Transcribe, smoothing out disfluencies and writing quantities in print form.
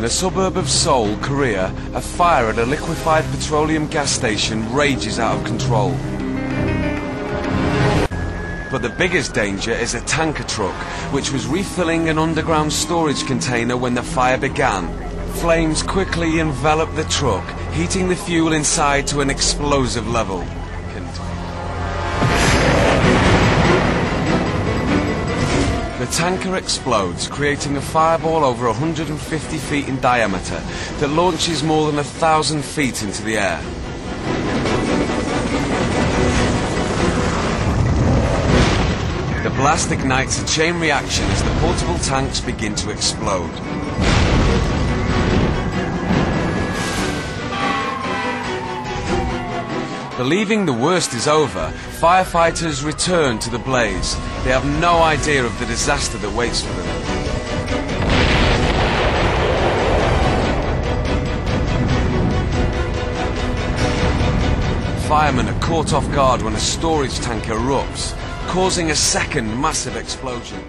In a suburb of Seoul, Korea, a fire at a liquefied petroleum gas station rages out of control. But the biggest danger is a tanker truck, which was refilling an underground storage container when the fire began. Flames quickly enveloped the truck, heating the fuel inside to an explosive level. The tanker explodes, creating a fireball over 150 feet in diameter that launches more than 1,000 feet into the air. The blast ignites a chain reaction as the portable tanks begin to explode. Believing the worst is over, firefighters return to the blaze. They have no idea of the disaster that waits for them. Firemen are caught off guard when a storage tank erupts, causing a second massive explosion.